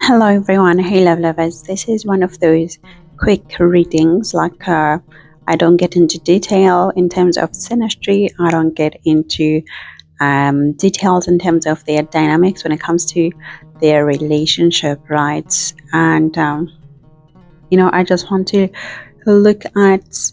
Hello everyone, hey love lovers. This is one of those quick readings. I don't get into detail in terms of synastry. I don't get into details in terms of their dynamics when it comes to their relationship, right? And I just want to look at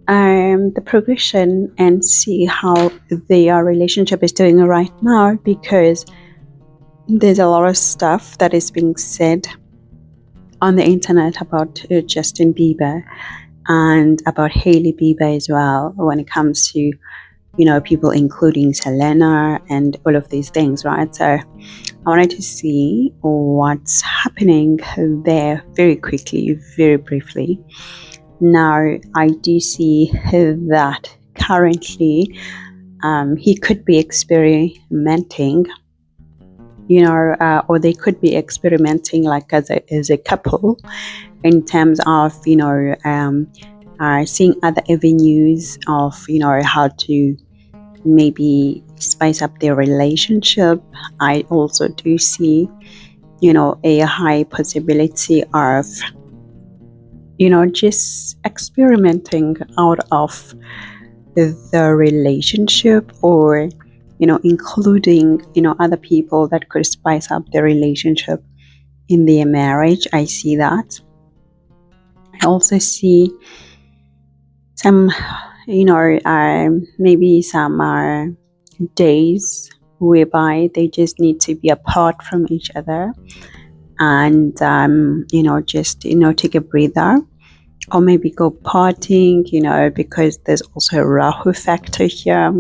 the progression and see how their relationship is doing right now, because there's a lot of stuff that is being said on the internet about Justin Bieber and about Hailey Bieber as well, when it comes to people including Selena and all of these things, right? So I wanted to see what's happening there very quickly, very briefly. Now I do see that currently he could be experimenting, or they could be experimenting like as a couple, in terms of seeing other avenues of how to maybe spice up their relationship. I also do see a high possibility of just experimenting out of the relationship, or including other people that could spice up the relationship in their marriage. I see that. I also see some maybe some days whereby they just need to be apart from each other and just take a breather, or maybe go partying, because there's also a Rahu factor here,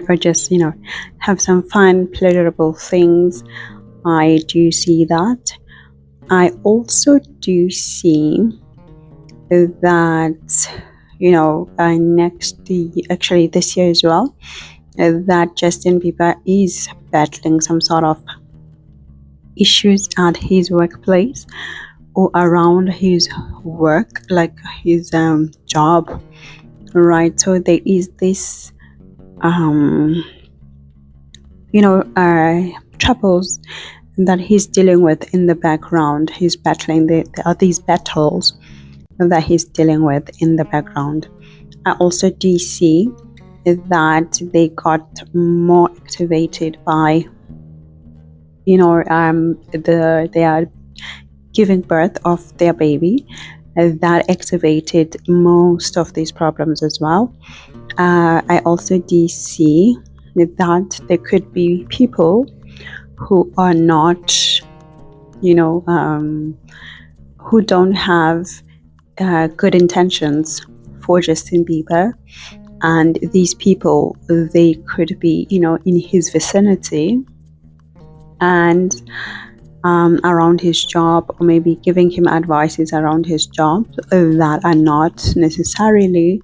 or just have some fun, pleasurable things. I do see that. I also do see that next year, actually this year as well, that Justin Bieber is battling some sort of issues at his workplace or around his work, like his job, right? So there is this troubles that he's dealing with in the background. He's battling, there are these battles that he's dealing with in the background. I also do see that they got more activated by they are giving birth of their baby. That activated most of these problems as well. I also do see that there could be people who are not, who don't have good intentions for Justin Bieber, and these people, they could be in his vicinity and around his job, or maybe giving him advices around his job that are not necessarily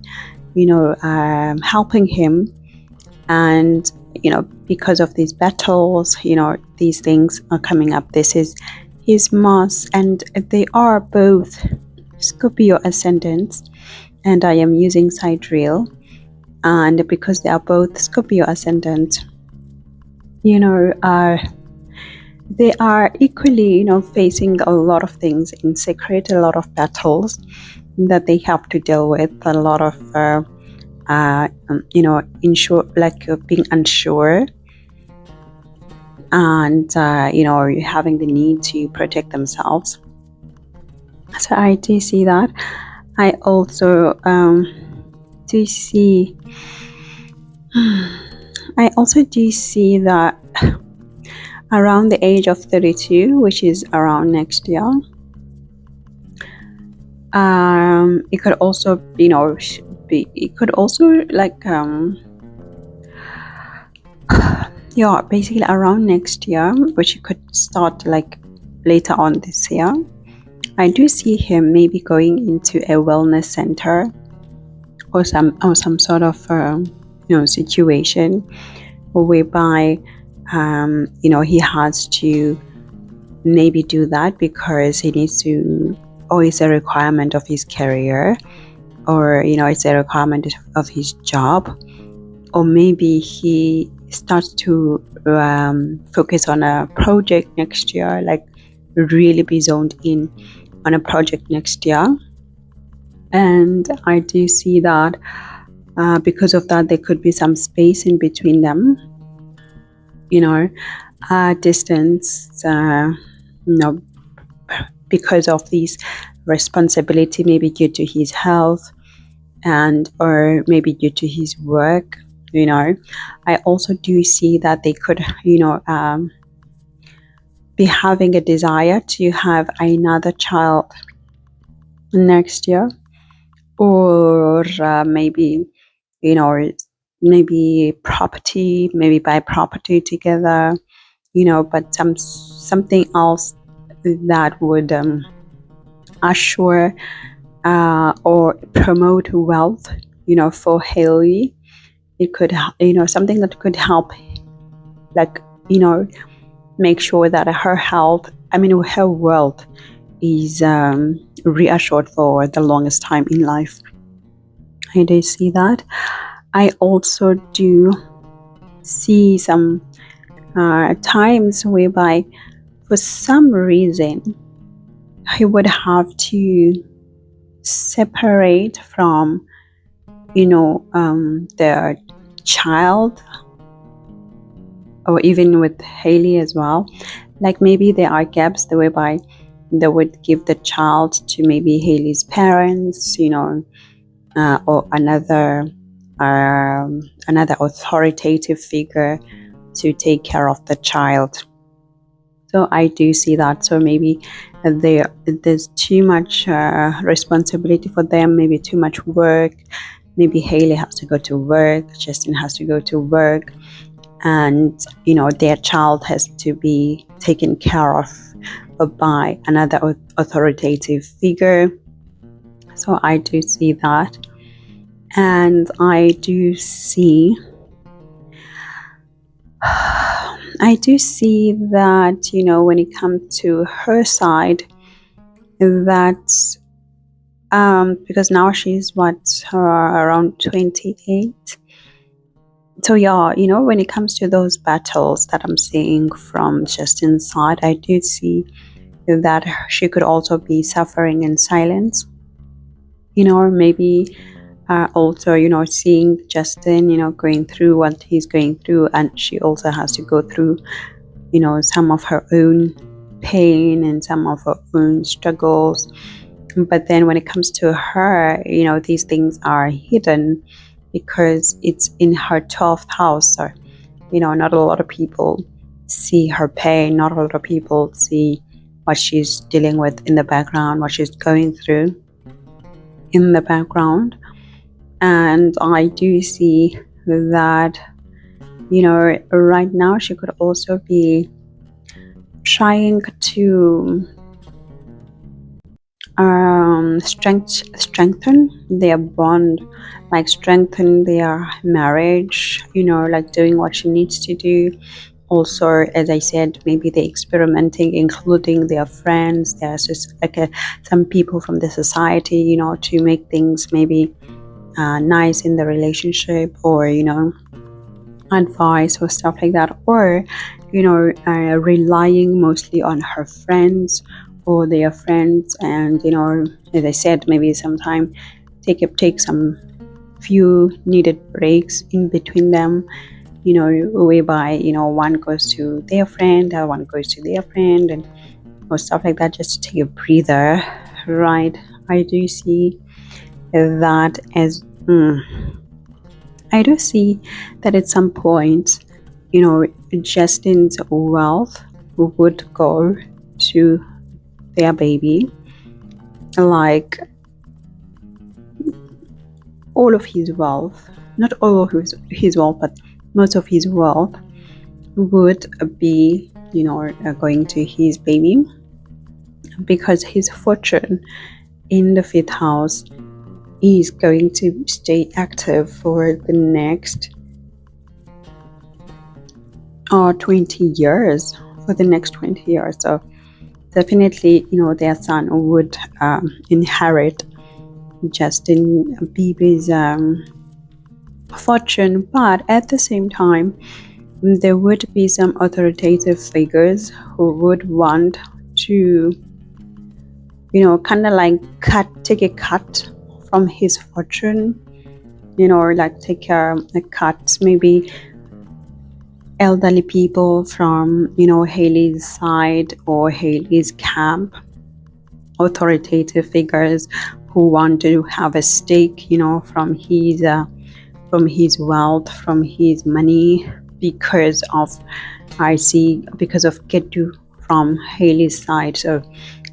helping him. And because of these battles, these things are coming up. This is his Mars, and they are both Scorpio ascendants, and I am using sidereal, and because they are both Scorpio ascendant, they are equally facing a lot of things in secret, a lot of battles that they have to deal with, a lot of being unsure, and having the need to protect themselves. So I do see that. I also do see that around the age of 32, which is around next year, it could also basically around next year, which you could start like later on this year. I do see him maybe going into a wellness center or some sort of situation whereby he has to maybe do that because he needs to, or it's a requirement of his career, or it's a requirement of his job, or maybe he starts to focus on a project next year, like really be zoned in on a project next year. And I do see that because of that, there could be some space in between them, distance, because of these responsibility, maybe due to his health and or maybe due to his work. I also do see that they could be having a desire to have another child next year, or maybe maybe property, maybe buy property together, but something else that would assure or promote wealth, for Hailey. It could, something that could help, like, make sure that her health, her wealth is reassured for the longest time in life. I do see that. I also do see some times whereby for some reason he would have to separate from their child, or even with Hailey as well. Like maybe there are gaps whereby they would give the child to maybe Hailey's parents, or another authoritative figure to take care of the child. So I do see that. So maybe there's too much responsibility for them, maybe too much work. Maybe Hailey has to go to work, Justin has to go to work, and their child has to be taken care of by another authoritative figure. So I do see that. And I do see that, when it comes to her side, that because now she's around 28. So yeah, when it comes to those battles that I'm seeing from Justin's side, I do see that she could also be suffering in silence, or maybe also, seeing Justin, going through what he's going through, and she also has to go through, some of her own pain and some of her own struggles. But then when it comes to her, these things are hidden because it's in her 12th house. So, not a lot of people see her pain, not a lot of people see what she's dealing with in the background, what she's going through in the background. And I do see that, right now she could also be trying to strengthen their bond, like strengthen their marriage, like doing what she needs to do. Also, as I said, maybe they're experimenting, including their friends, there's just like some people from the society, to make things maybe nice in the relationship, or advice or stuff like that, or relying mostly on her friends or their friends. And as I said, maybe sometime take some few needed breaks in between them, whereby one goes to their friend or one goes to their friend, and or stuff like that, just to take a breather, right? I do see that as I do see that at some point, Justin's wealth would go to their baby, like all of his wealth, not all of his wealth, but most of his wealth would be, going to his baby, because his fortune in the 5th house is going to stay active for the next 20 years, for the next 20 years. So definitely, their son would inherit Justin Bieber's fortune, but at the same time, there would be some authoritative figures who would want to, kind of like take a cut from his fortune, or like take a cut, maybe elderly people from, Hailey's side or Hailey's camp, authoritative figures who want to have a stake, from his wealth, from his money, because of Ketu from Hailey's side. So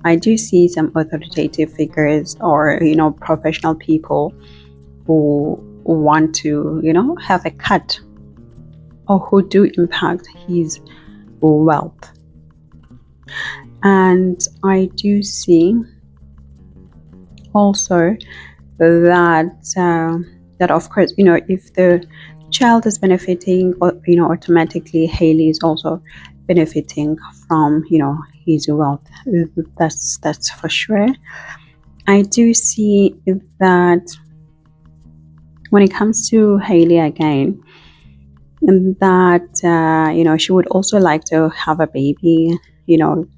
I do see some authoritative figures or, professional people who want to, have a cut, or who do impact his wealth. And I do see also that of course, if the child is benefiting, or automatically Hailey is also benefiting from, his wealth. That's for sure. I do see that when it comes to Hailey again, that she would also like to have a baby,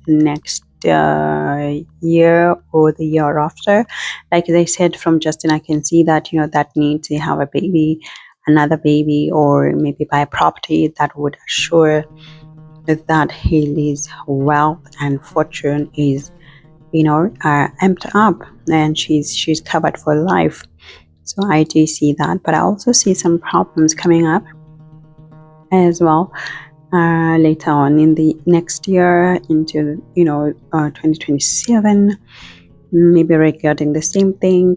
next year or the year after. Like they said from Justin, I can see that, that need to have a baby, another baby, or maybe buy a property that would assure that Hailey's wealth and fortune is, amped up, and she's covered for life. So I do see that, but I also see some problems coming up as well later on in the next year, into 2027, maybe regarding the same thing.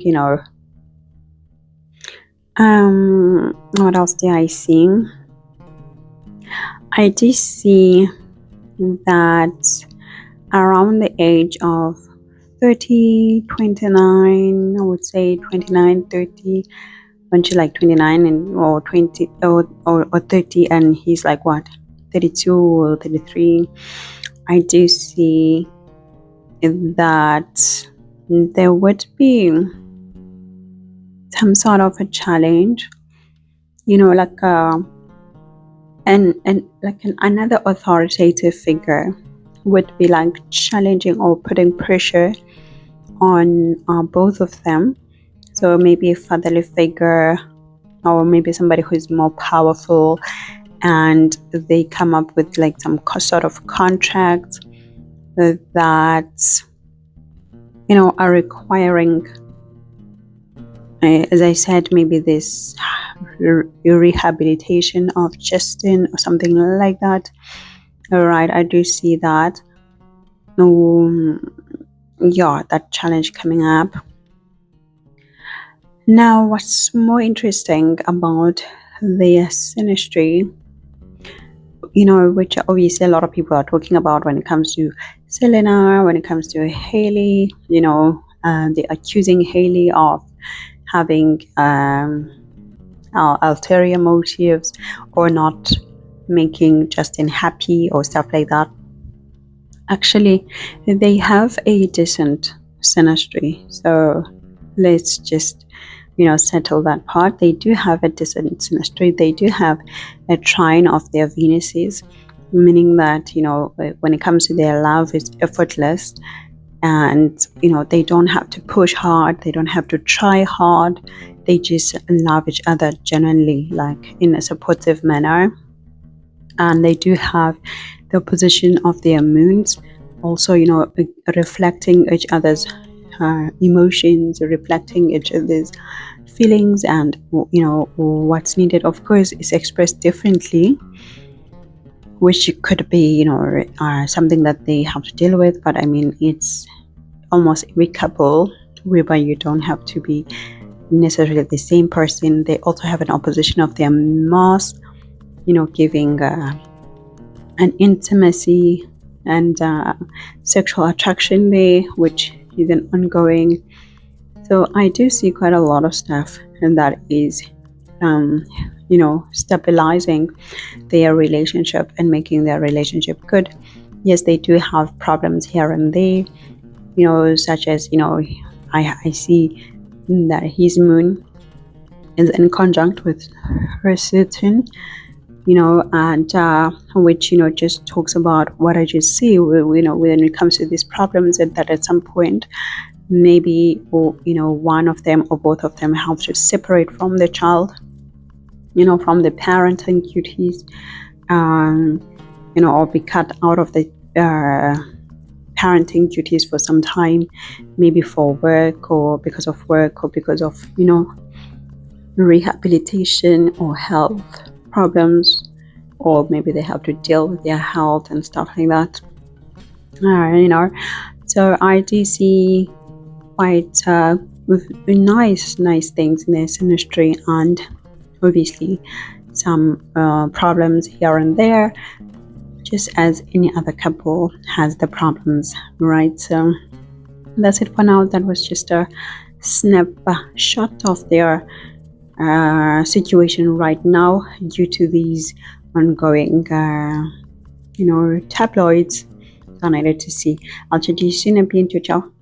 What else do I see? I do see that around the age of 30, 29, I would say 29, 30, when she's like 29 and or 20 or 30, and he's like what, 32 or 33, I do see that there would be some sort of a challenge, like another authoritative figure would be like challenging or putting pressure on both of them. So maybe a fatherly figure, or maybe somebody who is more powerful, and they come up with like some sort of contract that are requiring, as I said, maybe this rehabilitation of Justin or something like that. All right, I do see that. That challenge coming up. Now, what's more interesting about the Synastry, which obviously a lot of people are talking about when it comes to Selena, when it comes to Hailey, they're accusing Hailey of having ulterior motives, or not making Justin happy or stuff like that. Actually, they have a decent Synastry, so let's just settle that part. They do have a decent Synastry. They do have a trine of their Venuses, meaning that when it comes to their love, it's effortless, and they don't have to push hard, they don't have to try hard, they just love each other genuinely, like in a supportive manner. And they do have the position of their moons also, reflecting each other's emotions, reflecting each other's feelings, and what's needed, of course, is expressed differently, which could be something that they have to deal with. But I mean, it's almost every couple whereby you don't have to be necessarily the same person. They also have an opposition of their Mars, giving an intimacy and sexual attraction there, which is an ongoing. So I do see quite a lot of stuff, and that is stabilizing their relationship and making their relationship good. Yes, they do have problems here and there, such as I see that his moon is in conjunct with her Saturn, and which just talks about what I just see. When it comes to these problems, and that at some point maybe, or one of them or both of them have to separate from the child, from the parenting duties, or be cut out of the parenting duties for some time, maybe for work, or because of work, or because of rehabilitation or health problems, or maybe they have to deal with their health and stuff like that. So I do see quite nice things in their synastry, and obviously some problems here and there, just as any other couple has the problems, right? So that's it for now. That was just a snapshot of their situation right now due to these ongoing tabloids. So I needed to see. I'll chat to you soon and be in touch. Ciao.